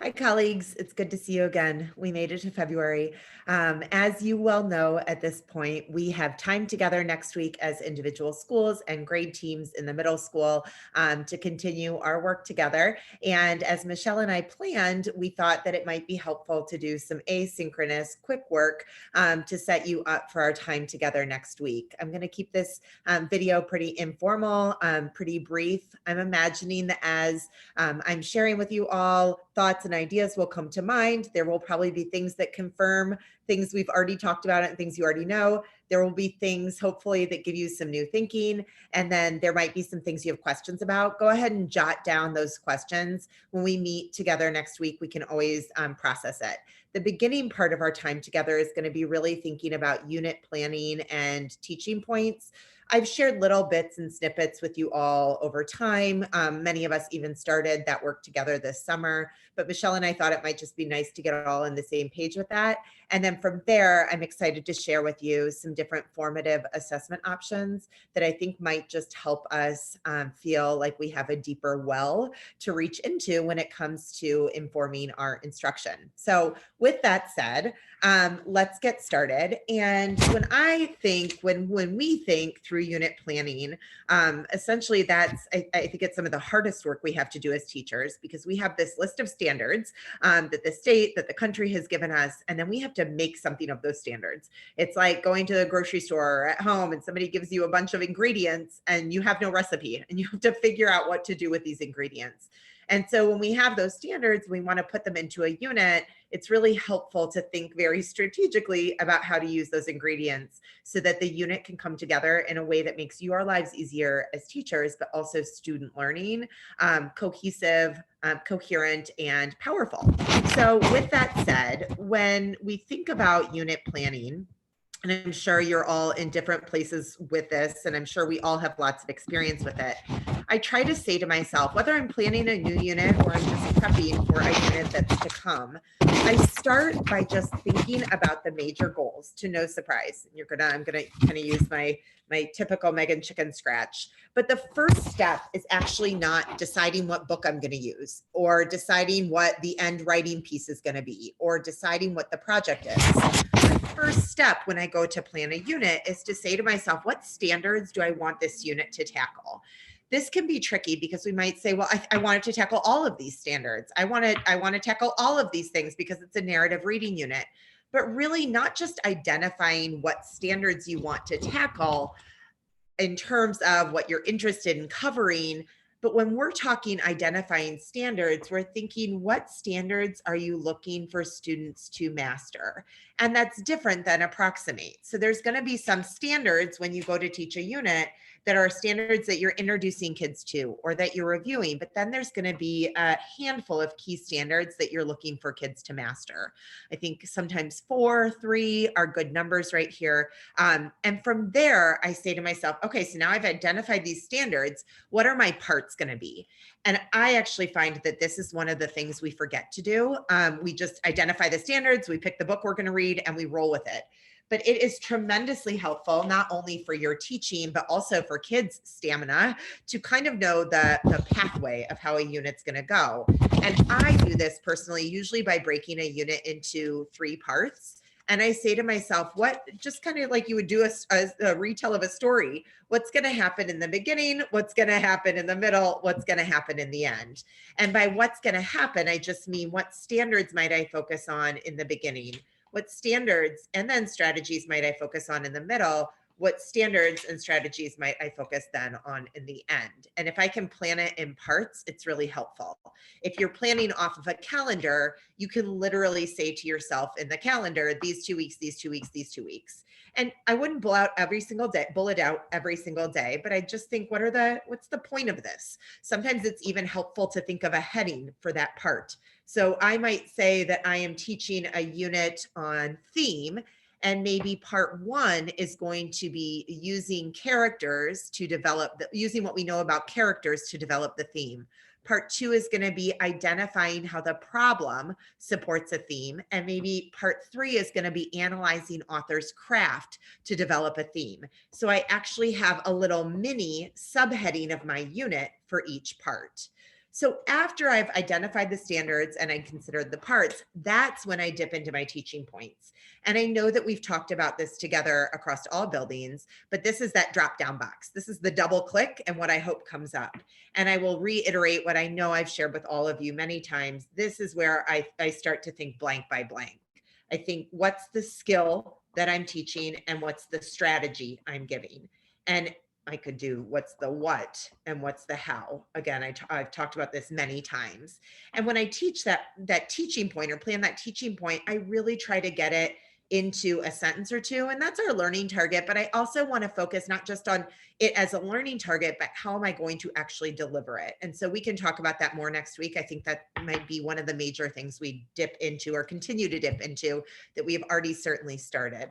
Hi, colleagues. It's good to see you again. We made it to February. As you well know at this point, we have time together next week as individual schools and grade teams in the middle school to continue our work together. And as Michelle and I planned, we thought that it might be helpful to do some asynchronous quick work to set you up for our time together next week. I'm going to keep this video pretty informal, pretty brief. I'm imagining that as I'm sharing with you all, thoughts and ideas will come to mind. There will probably be things that confirm things we've already talked about and things you already know. There will be things, hopefully, that give you some new thinking. And then there might be some things you have questions about. Go ahead and jot down those questions. When we meet together next week, we can always process it. The beginning part of our time together is going to be really thinking about unit planning and teaching points. I've shared little bits and snippets with you all over time. Many of us even started that work together this summer, but Michelle and I thought it might just be nice to get all on the same page with that. And then from there, I'm excited to share with you some different formative assessment options that I think might just help us feel like we have a deeper well to reach into when it comes to informing our instruction. So with that said, let's get started. And when we think through unit planning, essentially I think it's some of the hardest work we have to do as teachers, because we have this list of standards that the state, that the country has given us, and then we have to make something of those standards. It's like going to the grocery store or at home and somebody gives you a bunch of ingredients and you have no recipe and you have to figure out what to do with these ingredients. And so when we have those standards, we want to put them into a unit. It's really helpful to think very strategically about how to use those ingredients so that the unit can come together in a way that makes your lives easier as teachers, but also student learning cohesive, coherent, and powerful. So with that said, when we think about unit planning, and I'm sure you're all in different places with this, and I'm sure we all have lots of experience with it. I try to say to myself, whether I'm planning a new unit or I'm just prepping for a unit that's to come, I start by just thinking about the major goals, to no surprise. I'm gonna kind of use my typical Megan chicken scratch. But the first step is actually not deciding what book I'm going to use, or deciding what the end writing piece is going to be, or deciding what the project is. First step when I go to plan a unit is to say to myself, what standards do I want this unit to tackle? This can be tricky because we might say, well, I wanted to tackle all of these standards. I want to tackle all of these things because it's a narrative reading unit. But really not just identifying what standards you want to tackle in terms of what you're interested in covering, but when we're talking identifying standards, we're thinking, what standards are you looking for students to master? And that's different than approximate. So there's going to be some standards when you go to teach a unit that are standards that you're introducing kids to or that you're reviewing, but then there's going to be a handful of key standards that you're looking for kids to master. I think sometimes 4, 3 are good numbers right here. And from there, I say to myself, okay, so now I've identified these standards. What are my parts going to be? And I actually find that this is one of the things we forget to do. We just identify the standards, we pick the book we're going to read, and we roll with it. But it is tremendously helpful, not only for your teaching, but also for kids' stamina to kind of know the pathway of how a unit's going to go. And I do this personally, usually by breaking a unit into 3 parts. And I say to myself, what, just kind of like you would do a retell of a story, what's going to happen in the beginning, what's going to happen in the middle, what's going to happen in the end. And by what's going to happen, I just mean what standards might I focus on in the beginning? What standards and then strategies might I focus on in the middle? What standards and strategies might I focus then on in the end? And if I can plan it in parts, it's really helpful. If you're planning off of a calendar, you can literally say to yourself in the calendar, these 2 weeks, these 2 weeks, these 2 weeks. And I wouldn't bullet out every single day, but I just think, what's the point of this? Sometimes it's even helpful to think of a heading for that part. So I might say that I am teaching a unit on theme, and maybe part 1 is going to be using characters to using what we know about characters to develop the theme. Part 2 is going to be identifying how the problem supports a theme. And maybe part 3 is going to be analyzing author's craft to develop a theme. So I actually have a little mini subheading of my unit for each part. So after I've identified the standards and I considered the parts, that's when I dip into my teaching points. And I know that we've talked about this together across all buildings, but this is that drop down box. This is the double click and what I hope comes up. And I will reiterate what I know I've shared with all of you many times. This is where I start to think blank by blank. I think, what's the skill that I'm teaching and what's the strategy I'm giving? And I could do what's the what and what's the how. Again, I've talked about this many times. And when I teach that teaching point or plan that teaching point, I really try to get it into a sentence or two. And that's our learning target. But I also want to focus not just on it as a learning target, but how am I going to actually deliver it? And so we can talk about that more next week. I think that might be one of the major things we dip into or continue to dip into that we have already certainly started.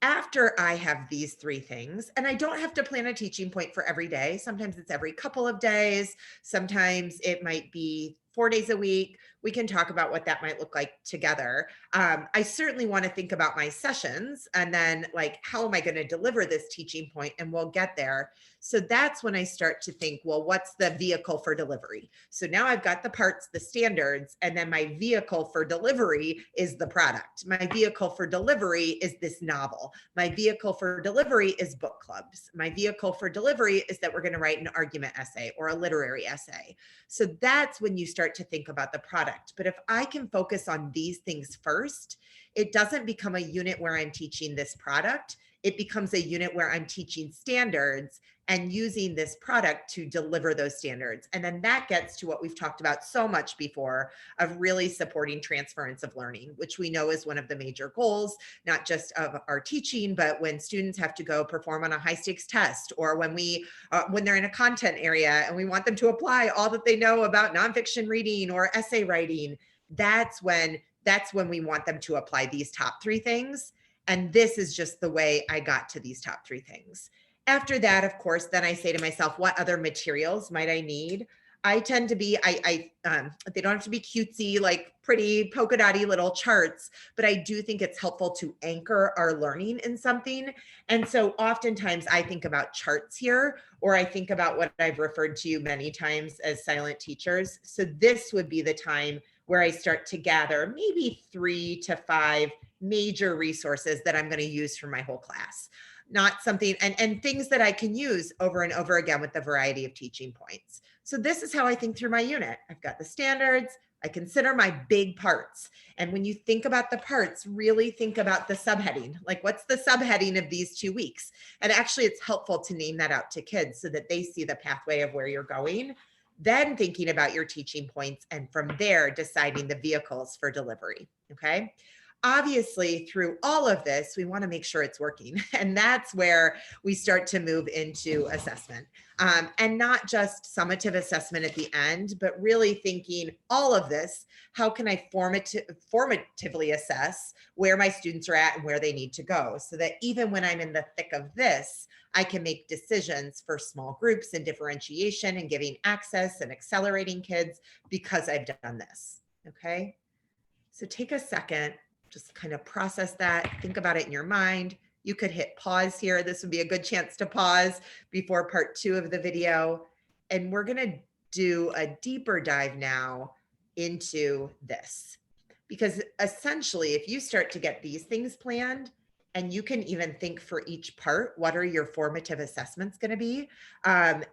After I have these three things, and I don't have to plan a teaching point for every day. Sometimes it's every couple of days. Sometimes it might be 4 days a week. We can talk about what that might look like together. I certainly want to think about my sessions and then, like, how am I going to deliver this teaching point? And we'll get there. So that's when I start to think, well, what's the vehicle for delivery? So now I've got the parts, the standards, and then my vehicle for delivery is the product. My vehicle for delivery is this novel. My vehicle for delivery is book clubs. My vehicle for delivery is that we're going to write an argument essay or a literary essay. So that's when you start to think about the product. But if I can focus on these things first, it doesn't become a unit where I'm teaching this product. It becomes a unit where I'm teaching standards and using this product to deliver those standards. And then that gets to what we've talked about so much before, of really supporting transference of learning, which we know is one of the major goals, not just of our teaching, but when students have to go perform on a high stakes test, or when they're in a content area and we want them to apply all that they know about nonfiction reading or essay writing, that's when we want them to apply these top three things. And this is just the way I got to these top three things. After that, of course, then I say to myself, what other materials might I need? I tend to be, they don't have to be cutesy, like pretty polka dotty little charts, but I do think it's helpful to anchor our learning in something. And so oftentimes I think about charts here, or I think about what I've referred to many times as silent teachers. So this would be the time where I start to gather maybe 3 to 5 major resources that I'm going to use for my whole class. Not something, and things that I can use over and over again with the variety of teaching points. So this is how I think through my unit. I've got the standards. I consider my big parts. And when you think about the parts, really think about the subheading. Like, what's the subheading of these 2 weeks? And actually, it's helpful to name that out to kids so that they see the pathway of where you're going. Then thinking about your teaching points, and from there, deciding the vehicles for delivery. Okay. Obviously, through all of this, we want to make sure it's working. And that's where we start to move into assessment. And not just summative assessment at the end, but really thinking all of this, how can I formatively assess where my students are at and where they need to go, so that even when I'm in the thick of this, I can make decisions for small groups and differentiation and giving access and accelerating kids because I've done this. Okay. So take a second, just kind of process that, think about it in your mind. You could hit pause here. This would be a good chance to pause before part 2 of the video. And we're going to do a deeper dive now into this. Because essentially, if you start to get these things planned, and you can even think for each part, what are your formative assessments going to be?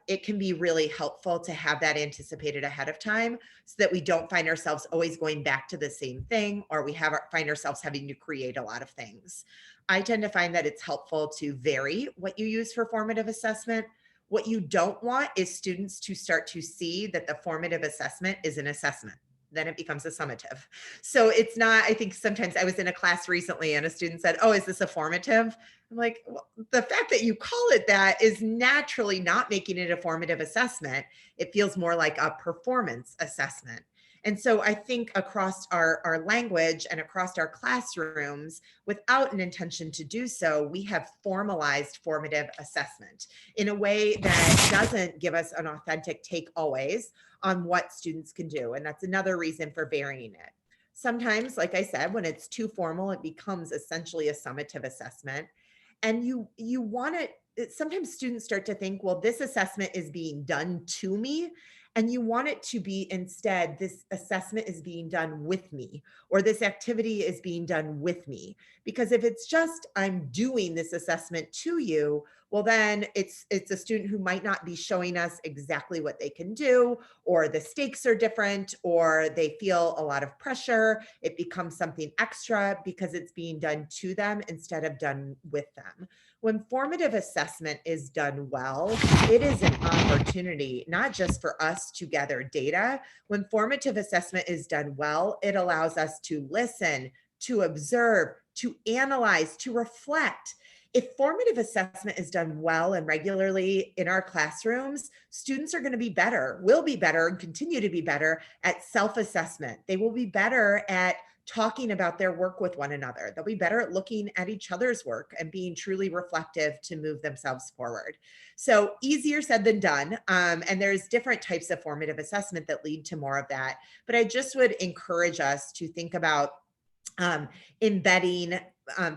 It can be really helpful to have that anticipated ahead of time, so that we don't find ourselves always going back to the same thing, or we find ourselves having to create a lot of things. I tend to find that it's helpful to vary what you use for formative assessment. What you don't want is students to start to see that the formative assessment is an assessment. Then it becomes a summative. So it's not, I think sometimes I was in a class recently and a student said, oh, is this a formative? I'm like, well, the fact that you call it that is naturally not making it a formative assessment. It feels more like a performance assessment. And so I think across our language and across our classrooms, without an intention to do so, we have formalized formative assessment in a way that doesn't give us an authentic take always on what students can do. And that's another reason for varying it. Sometimes, like I said, when it's too formal, it becomes essentially a summative assessment. And you want it, sometimes students start to think, well, this assessment is being done to me. And you want it to be instead, this assessment is being done with me, or this activity is being done with me. Because if it's just, I'm doing this assessment to you, well, then it's a student who might not be showing us exactly what they can do, or the stakes are different, or they feel a lot of pressure. It becomes something extra because it's being done to them instead of done with them. When formative assessment is done well, it is an opportunity not just for us to gather data. When formative assessment is done well, it allows us to listen, to observe, to analyze, to reflect. If formative assessment is done well and regularly in our classrooms, students are going to be better, will be better, and continue to be better at self-assessment. They will be better at talking about their work with one another. They'll be better at looking at each other's work and being truly reflective to move themselves forward. So easier said than done. And there's different types of formative assessment that lead to more of that. But I just would encourage us to think about embedding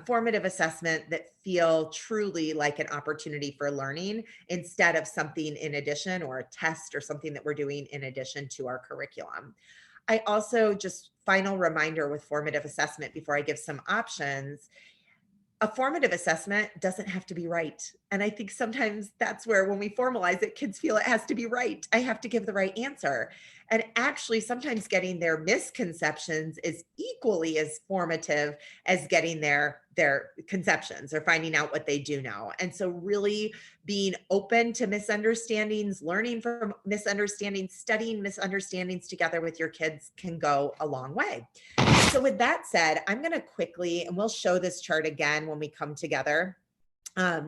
formative assessment that feel truly like an opportunity for learning instead of something in addition, or a test or something that we're doing in addition to our curriculum. I also, just final reminder with formative assessment before I give some options, a formative assessment doesn't have to be right. And I think sometimes that's where, when we formalize it, kids feel it has to be right. I have to give the right answer. And actually, sometimes getting their misconceptions is equally as formative as getting their conceptions, or finding out what they do know. And so really being open to misunderstandings, learning from misunderstandings, studying misunderstandings together with your kids can go a long way. So with that said, I'm going to quickly, and we'll show this chart again when we come together.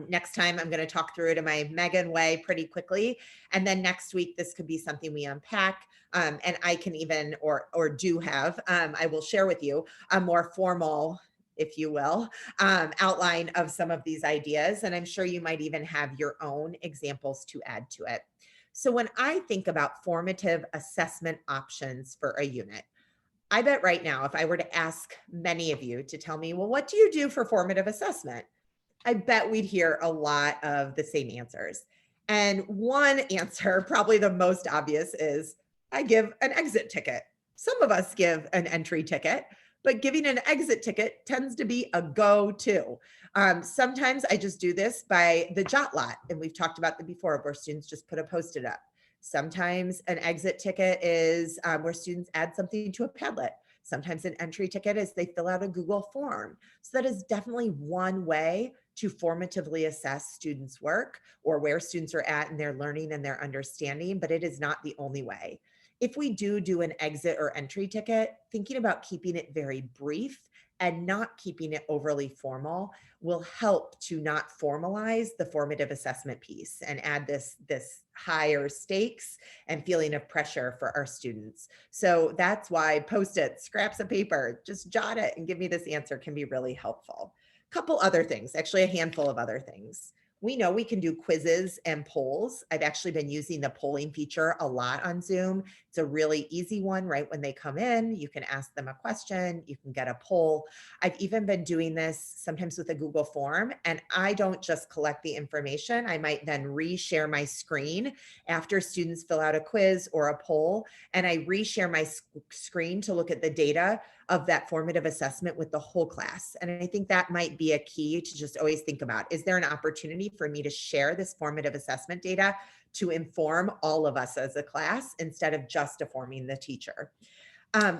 Next time, I'm going to talk through it in my Megan way pretty quickly. And then next week, this could be something we unpack. And I can even, or do have, I will share with you a more formal, if you will, outline of some of these ideas. And I'm sure you might even have your own examples to add to it. So when I think about formative assessment options for a unit, I bet right now, if I were to ask many of you to tell me, well, what do you do for formative assessment? I bet we'd hear a lot of the same answers. And one answer, probably the most obvious, is I give an exit ticket. Some of us give an entry ticket, but giving an exit ticket tends to be a go-to. Sometimes I just do this by the jot lot, and we've talked about them before, where students just put a Post-it up. Sometimes an exit ticket is where students add something to a Padlet. Sometimes an entry ticket is they fill out a Google form. So that is definitely one way to formatively assess students' work, or where students are at in their learning and their understanding, but it is not the only way. If we do an exit or entry ticket, thinking about keeping it very brief and not keeping it overly formal will help to not formalize the formative assessment piece and add this higher stakes and feeling of pressure for our students. So that's why Post-it, scraps of paper, just jot it and give me this answer can be really helpful. Couple other things, actually a handful of other things. We know we can do quizzes and polls. I've actually been using the polling feature a lot on Zoom. It's a really easy one. Right when they come in, you can ask them a question, you can get a poll. I've even been doing this sometimes with a Google form, and I don't just collect the information. I might then reshare my screen after students fill out a quiz or a poll, and I reshare my screen to look at the data of that formative assessment with the whole class. And I think that might be a key to just always think about. Is there an opportunity for me to share this formative assessment data to inform all of us as a class instead of just informing the teacher?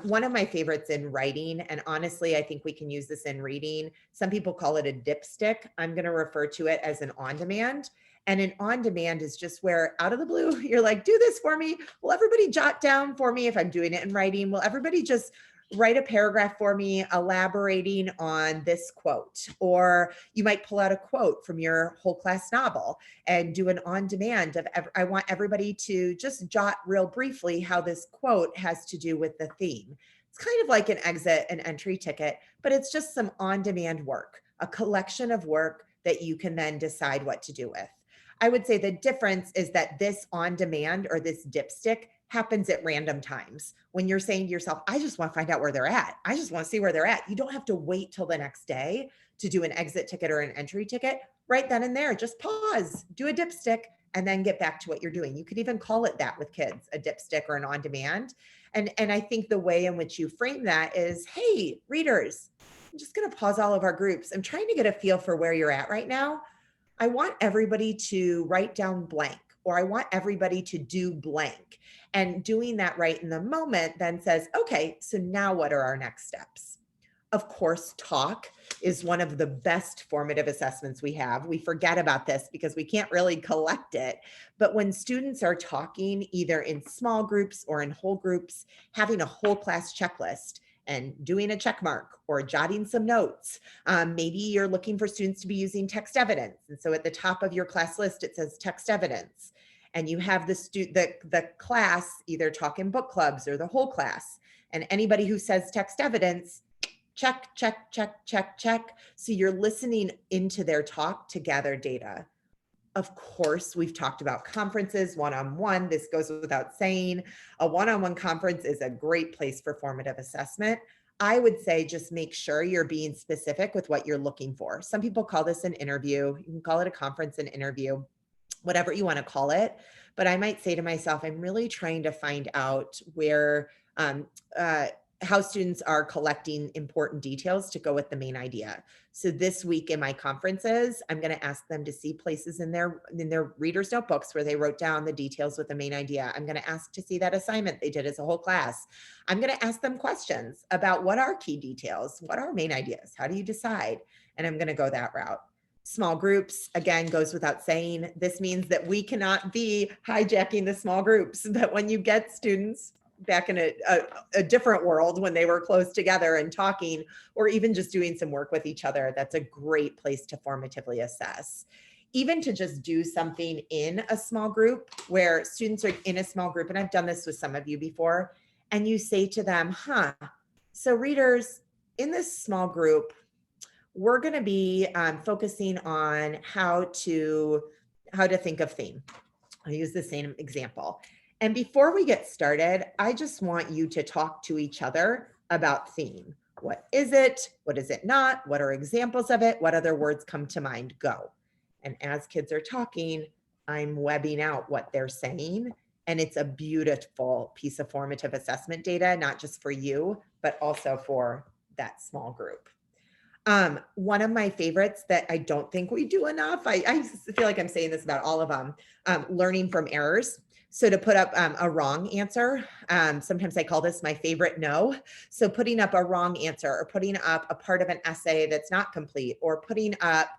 One of my favorites in writing, and honestly, I think we can use this in reading. Some people call it a dipstick. I'm going to refer to it as an on-demand. And an on-demand is just where, out of the blue, you're like, do this for me. Will everybody jot down for me if I'm doing it in writing? Will everybody just write a paragraph for me elaborating on this quote? Or you might pull out a quote from your whole class novel and do an on-demand of, I want everybody to just jot real briefly how this quote has to do with the theme. It's kind of like an exit and entry ticket, but it's just some on-demand work, a collection of work that you can then decide what to do with. I would say the difference is that this on-demand, or this dipstick, happens at random times. When you're saying to yourself, I just want to find out where they're at. I just want to see where they're at. You don't have to wait till the next day to do an exit ticket or an entry ticket. Right then and there, just pause, do a dipstick, and then get back to what you're doing. You could even call it that with kids, a dipstick or an on-demand. And I think the way in which you frame that is, hey, readers, I'm just going to pause all of our groups. I'm trying to get a feel for where you're at right now. I want everybody to write down blank, or I want everybody to do blank. And doing that right in the moment then says, okay, so now what are our next steps? Of course, talk is one of the best formative assessments we have. We forget about this because we can't really collect it. But when students are talking, either in small groups or in whole groups, having a whole class checklist and doing a check mark or jotting some notes. Maybe you're looking for students to be using text evidence. And so at the top of your class list, it says text evidence. And you have the class either talk in book clubs or the whole class. And anybody who says text evidence, check, check, check, check, check. So you're listening into their talk to gather data. Of course, we've talked about conferences, one-on-one. This goes without saying. A one-on-one conference is a great place for formative assessment. I would say just make sure you're being specific with what you're looking for. Some people call this an interview. You can call it a conference, an interview, whatever you want to call it. But I might say to myself, I'm really trying to find out where, how students are collecting important details to go with the main idea. So this week in my conferences, I'm going to ask them to see places in their readers' notebooks where they wrote down the details with the main idea. I'm going to ask to see that assignment they did as a whole class. I'm going to ask them questions about what are key details, what are main ideas, how do you decide? And I'm going to go that route. Small groups, again, goes without saying. This means that we cannot be hijacking the small groups, but when you get students back in a different world when they were close together and talking, or even just doing some work with each other, that's a great place to formatively assess. Even to just do something in a small group where students are in a small group, and I've done this with some of you before, and you say to them, so readers, in this small group, we're going to be focusing on how to think of theme. I'll use the same example. And before we get started, I just want you to talk to each other about theme. What is it? What is it not? What are examples of it? What other words come to mind? Go. And as kids are talking, I'm webbing out what they're saying. And it's a beautiful piece of formative assessment data, not just for you, but also for that small group. One of my favorites that I don't think we do enough, I feel like I'm saying this about all of them, learning from errors. So to put up a wrong answer, sometimes I call this my favorite no. So putting up a wrong answer, or putting up a part of an essay that's not complete, or putting up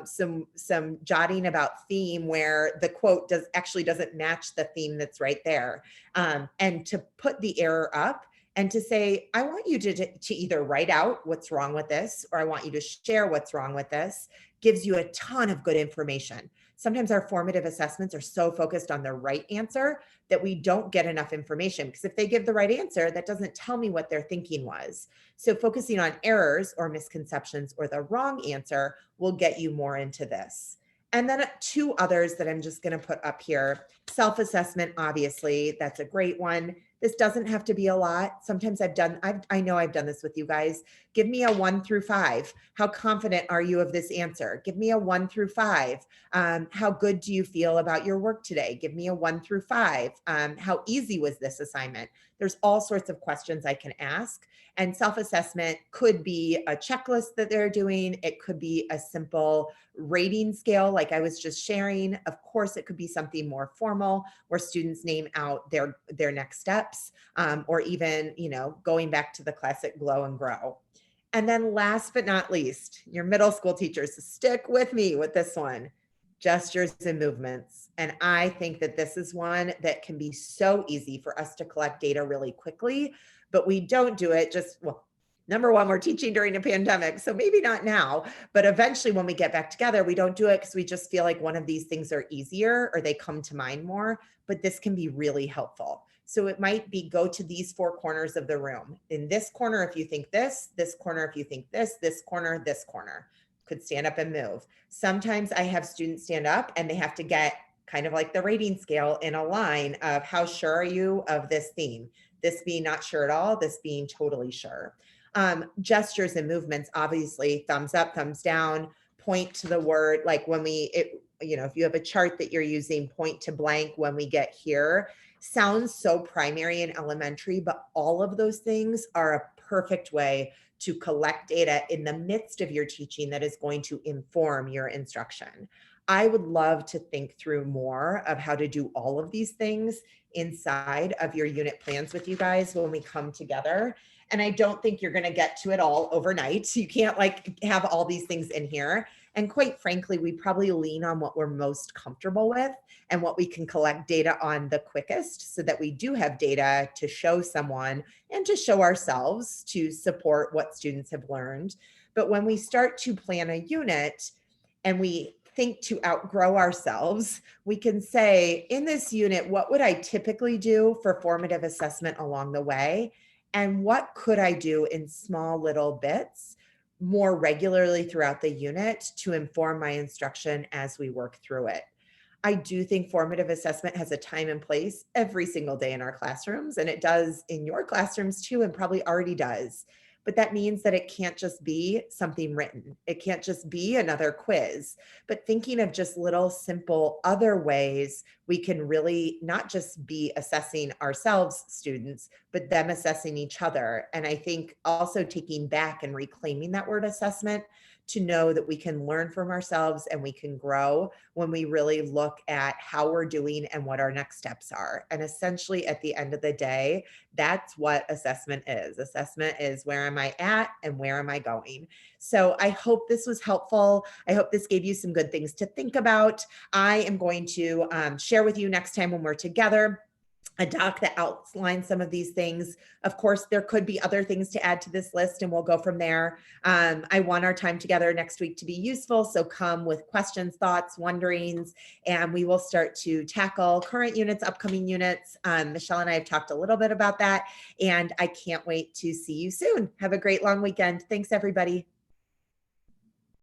some jotting about theme where the quote doesn't match the theme that's right there. And to put the error up and to say, I want you to either write out what's wrong with this, or I want you to share what's wrong with this, gives you a ton of good information. Sometimes our formative assessments are so focused on the right answer that we don't get enough information, because if they give the right answer, that doesn't tell me what their thinking was. So focusing on errors or misconceptions or the wrong answer will get you more into this. And then two others that I'm just going to put up here. Self-assessment, obviously, that's a great one. This doesn't have to be a lot. Sometimes I know I've done this with you guys. Give me a 1 through 5. How confident are you of this answer? Give me a 1 through 5. How good do you feel about your work today? Give me a 1 through 5. How easy was this assignment? There's all sorts of questions I can ask. And self-assessment could be a checklist that they're doing. It could be a simple rating scale like I was just sharing. Of course, it could be something more formal where students name out their next steps, or even, going back to the classic glow and grow. And then last but not least, your middle school teachers, stick with me with this one, gestures and movements. And I think that this is one that can be so easy for us to collect data really quickly, but we don't do it number one, we're teaching during a pandemic, so maybe not now, but eventually when we get back together, we don't do it because we just feel like one of these things are easier or they come to mind more, but this can be really helpful. So it might be go to these 4 corners of the room. In this corner, if you think this corner, if you think this corner, this corner. Could stand up and move. Sometimes I have students stand up and they have to get kind of like the rating scale in a line of how sure are you of this theme? This being not sure at all, this being totally sure. Gestures and movements, obviously, thumbs up, thumbs down, point to the word, like when if you have a chart that you're using, point to blank when we get here, sounds so primary and elementary, but all of those things are a perfect way to collect data in the midst of your teaching that is going to inform your instruction. I would love to think through more of how to do all of these things inside of your unit plans with you guys when we come together. And I don't think you're going to get to it all overnight. You can't have all these things in here. And quite frankly, we probably lean on what we're most comfortable with and what we can collect data on the quickest, so that we do have data to show someone and to show ourselves to support what students have learned. But when we start to plan a unit and we think to outgrow ourselves, we can say, in this unit, what would I typically do for formative assessment along the way? And what could I do in small little bits more regularly throughout the unit to inform my instruction as we work through it? I do think formative assessment has a time and place every single day in our classrooms, and it does in your classrooms too, and probably already does. But that means that it can't just be something written. It can't just be another quiz, but thinking of just little simple other ways we can really not just be assessing ourselves, students, but them assessing each other. And I think also taking back and reclaiming that word assessment, to know that we can learn from ourselves and we can grow when we really look at how we're doing and what our next steps are. And essentially, at the end of the day, that's what assessment is. Assessment is, where am I at and where am I going? So I hope this was helpful. I hope this gave you some good things to think about. I am going to share with you next time when we're together a doc that outlines some of these things. Of course, there could be other things to add to this list, and we'll go from there. I want our time together next week to be useful, so come with questions, thoughts, wonderings, and we will start to tackle current units, upcoming units. Michelle and I have talked a little bit about that, and I can't wait to see you soon. Have a great long weekend. Thanks, everybody.